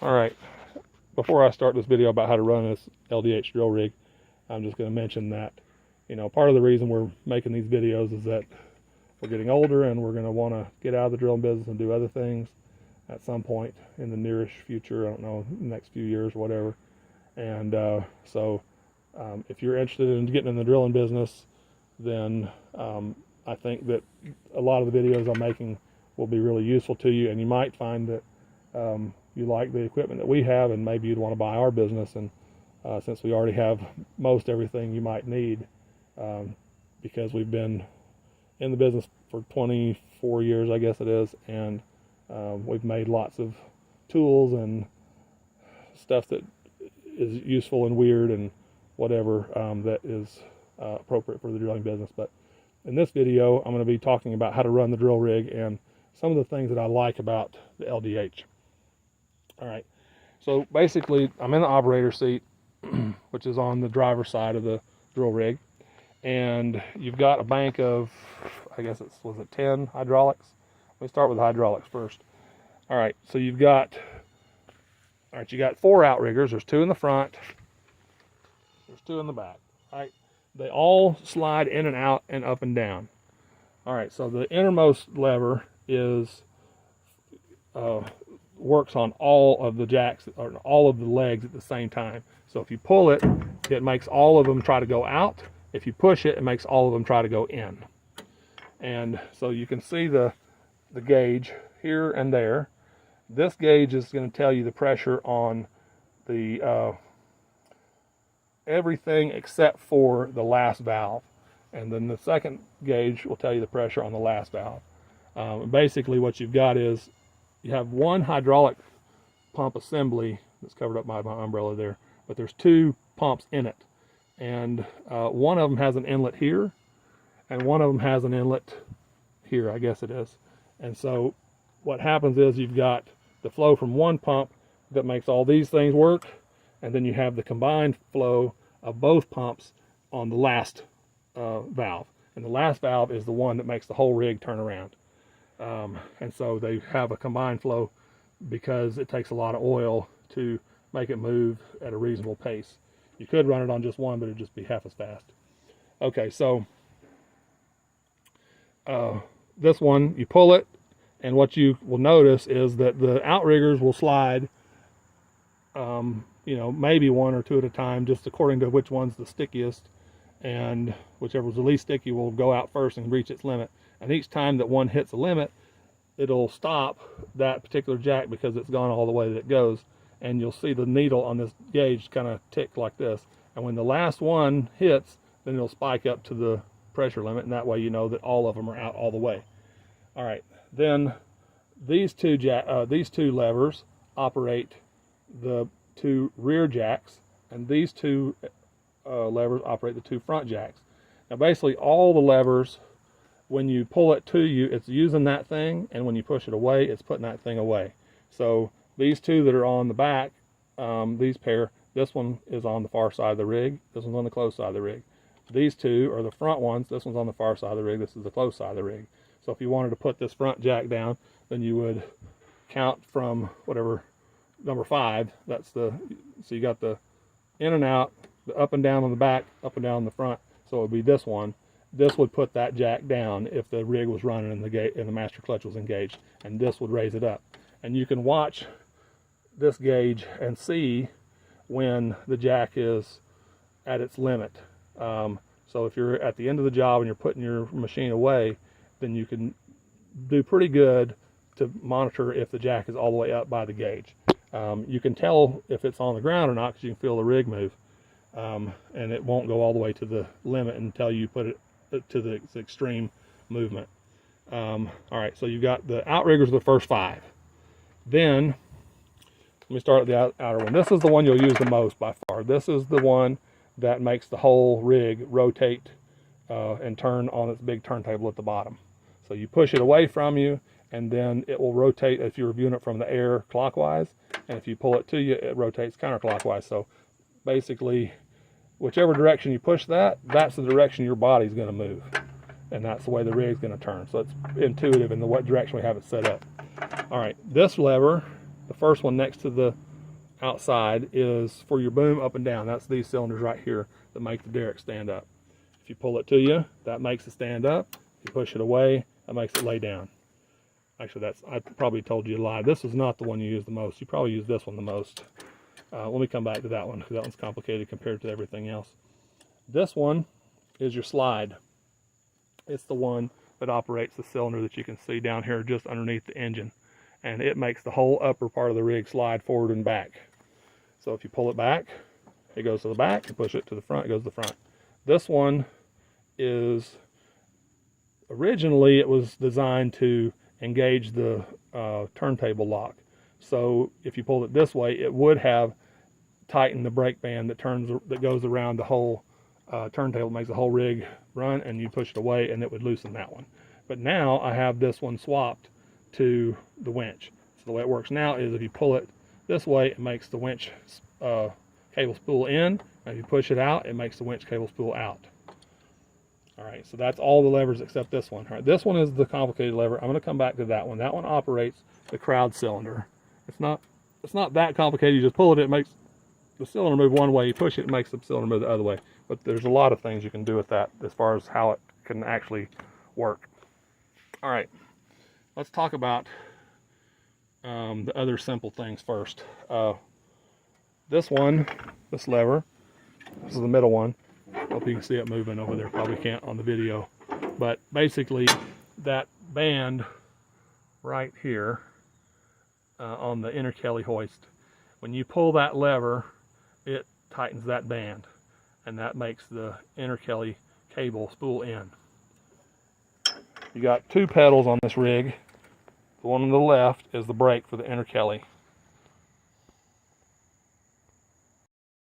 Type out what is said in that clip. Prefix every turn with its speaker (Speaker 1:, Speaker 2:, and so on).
Speaker 1: All right, before I start this video about how to run this LDH drill rig, I'm just going to mention that, you know, part of the reason we're making these videos is that we're getting older and we're going to want to get out of the drilling business and do other things at some point in the nearish future. I don't know, next few years or whatever. And if you're interested in getting in the drilling business, then I think that a lot of the videos I'm making will be really useful to you, and you might find that you like the equipment that we have, and maybe you'd want to buy our business. And since we already have most everything you might need, because we've been in the business for 24 years, I guess it is, and we've made lots of tools and stuff that is useful and weird and whatever that is appropriate for the drilling business. But in this video, I'm going to be talking about how to run the drill rig and some of the things that I like about the LDH. All right, so basically I'm in the operator seat, which is on the driver's side of the drill rig, and you've got a bank of, I guess was it 10 hydraulics? Let me start with hydraulics first. All right, so you got 4 outriggers. There's 2 in the front, there's 2 in the back. All right, they all slide in and out and up and down. All right, so the innermost lever is works on all of the jacks, or all of the legs at the same time. So if you pull it, it makes all of them try to go out. If you push it, it makes all of them try to go in. And so you can see the gauge here and there. This gauge is going to tell you the pressure on the everything except for the last valve, and then the second gauge will tell you the pressure on the last valve. Basically what you've got is you have one hydraulic pump assembly that's covered up by my umbrella there, but there's 2 pumps in it, and one of them has an inlet here and one of them has an inlet here, I guess it is. And so what happens is you've got the flow from one pump that makes all these things work, and then you have the combined flow of both pumps on the last valve, and the last valve is the one that makes the whole rig turn around. And so they have a combined flow because it takes a lot of oil to make it move at a reasonable pace. You could run it on just one, but it'd just be half as fast. Okay, so this one, you pull it, and what you will notice is that the outriggers will slide, you know, maybe 1 or 2 at a time, just according to which one's the stickiest, and whichever was the least sticky will go out first and reach its limit. And each time that one hits a limit, it'll stop that particular jack because it's gone all the way that it goes. And you'll see the needle on this gauge kind of tick like this. And when the last one hits, then it'll spike up to the pressure limit, and that way you know that all of them are out all the way. All right, then these two levers operate the 2 rear jacks, and these 2 levers operate the 2 front jacks. Now basically all the levers, when you pull it to you, it's using that thing, and when you push it away, it's putting that thing away. So these 2 that are on the back, these pair, this one is on the far side of the rig, this one's on the close side of the rig. These 2 are the front ones, this one's on the far side of the rig, this is the close side of the rig. So if you wanted to put this front jack down, then you would count from whatever, number 5, that's the, so you got the in and out, the up and down on the back, up and down on the front, so it would be this one. This would put that jack down if the rig was running and the master clutch was engaged, and this would raise it up. And you can watch this gauge and see when the jack is at its limit. So if you're at the end of the job and you're putting your machine away, then you can do pretty good to monitor if the jack is all the way up by the gauge. You can tell if it's on the ground or not because you can feel the rig move, and it won't go all the way to the limit until you put it to the extreme movement. All right, so you've got the outriggers of the first 5. Then let me start at the outer one. This is the one you'll use the most by far. This is the one that makes the whole rig rotate and turn on its big turntable at the bottom. So you push it away from you, and then it will rotate if you're viewing it from the air clockwise, and if you pull it to you, it rotates counterclockwise. So basically, whichever direction you push that, that's the direction your body's going to move, and that's the way the rig's going to turn. So it's intuitive in what direction we have it set up. All right, this lever, the first one next to the outside is for your boom up and down. That's these cylinders right here that make the derrick stand up. If you pull it to you, that makes it stand up. If you push it away, that makes it lay down. Actually, I probably told you a lie. This is not the one you use the most. You probably use this one the most. Let me come back to that one, because that one's complicated compared to everything else. This one is your slide. It's the one that operates the cylinder that you can see down here just underneath the engine. And it makes the whole upper part of the rig slide forward and back. So if you pull it back, it goes to the back. You push it to the front, it goes to the front. This one is, originally it was designed to engage the turntable lock. So if you pulled it this way, it would have tightened the brake band that goes around the whole turntable, makes the whole rig run, and you push it away and it would loosen that one. But now I have this one swapped to the winch. So the way it works now is if you pull it this way, it makes the winch cable spool in, and if you push it out, it makes the winch cable spool out. All right, so that's all the levers except this one. All right, this one is the complicated lever. I'm going to come back to that one. That one operates the crowd cylinder. It's not that complicated. You just pull it, it makes the cylinder move one way. You push it, it makes the cylinder move the other way. But there's a lot of things you can do with that as far as how it can actually work. All right, let's talk about the other simple things first. This lever, this is the middle one. Hope you can see it moving over there. Probably can't on the video. But basically, that band right here on the inner Kelly hoist, when you pull that lever, it tightens that band, and that makes the inner Kelly cable spool in. You got two pedals on this rig. The one on the left is the brake for the inner Kelly.